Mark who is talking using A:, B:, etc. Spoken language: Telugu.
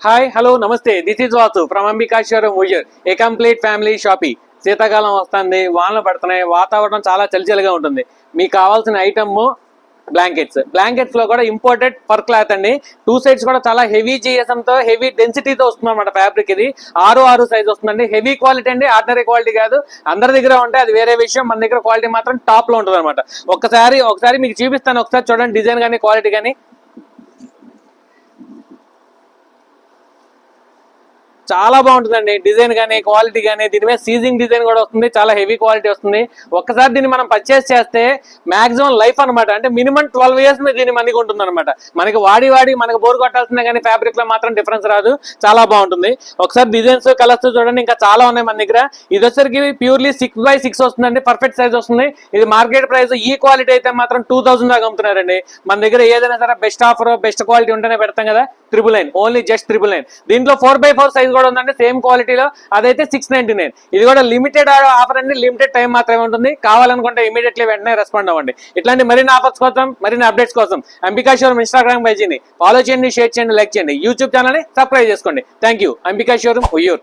A: హాయ్ హలో నమస్తే, this is Vasu from Ambika showroom Vuyyuru, A complete family shopping. శీతాకాలం వస్తుంది, వానలు పడుతున్నాయి, వాతావరణం చాలా చలిచలిగా ఉంటుంది. మీకు కావాల్సిన ఐటమ్ బ్లాంకెట్స్ లో కూడా ఇంపోర్టెడ్ ఫర్ క్లాత్ అండి. టూ సైడ్స్ కూడా చాలా హెవీ జిఎస్ఎం తో హెవీ డెన్సిటీతో వస్తుంది అనమాట. ఫ్యాబ్రిక్ ఇది 6 సైజ్ వస్తుందండి. హెవీ క్వాలిటీ అండి, ఆర్డినరీ క్వాలిటీ కాదు. అందరి దగ్గర ఉంటే అది వేరే విషయం, మన దగ్గర క్వాలిటీ మాత్రం టాప్ లో ఉంటుంది అనమాట. ఒకసారి మీకు చూపిస్తాను, ఒకసారి చూడండి డిజైన్ కానీ క్వాలిటీ కానీ. చాలా బాగుంటుందండి డిజైన్ కానీ క్వాలిటీ కానీ. దీని మీద సీజింగ్ డిజైన్ కూడా వస్తుంది, చాలా హెవీ క్వాలిటీ వస్తుంది. ఒక్కసారి దీన్ని మనం పర్చేస్ చేస్తే మాక్సిమం లైఫ్ అనమాట, అంటే మినిమం 12 years దీన్ని మనకి ఉంటుంది అనమాట. మనకి వాడి మనకి బోర్ కొట్టాల్సిందే కానీ ఫ్యాబ్రిక్ లో మాత్రం డిఫరెన్స్ రాదు. చాలా బాగుంటుంది. ఒకసారి డిజైన్స్ కలర్స్ చూడండి, ఇంకా చాలా ఉన్నాయి మన దగ్గర. ఇది వచ్చరికి ప్యూర్లీ 6x6 వస్తుందండి, పర్ఫెక్ట్ సైజ్ వస్తుంది. ఇది మార్కెట్ ప్రైస్ ఈ క్వాలిటీ అయితే మాత్రం 2000 దాకా అమ్ముతున్నారండి. మన దగ్గర ఏదైనా సరే బెస్ట్ ఆఫర్ బెస్ట్ క్వాలిటీ ఉంటేనే పెడతాం కదా. 999 ఓన్లీ, జస్ట్ 999. దీంట్లో 4x4 సైజ్ కూడా ఉందండి సేమ్ క్వాలిటీలో, అదైతే 699. ఇది కూడా లిమిటెడ్ ఆఫర్ అండి, లిమిటెడ్ టైం మాత్రమే ఉంటుంది. కావాలనుకుంటే ఇమీడియట్లీ వెంటనే రెస్పాండ్ అవ్వండి. ఇట్లాంటి మరిన్ని ఆఫర్స్ కోసం, మరిన్ని అప్డేట్స్ కోసం అంబికా షోరూమ్ ఇన్స్టాగ్రామ్ పేజీని ఫాలో చేయండి, షేర్ చేయండి, లైక్ చేయండి. యూట్యూబ్ ఛానల్ ని సబ్స్క్రైబ్ చేసుకోండి. Thank you. Ambika showroom Vuyyuru.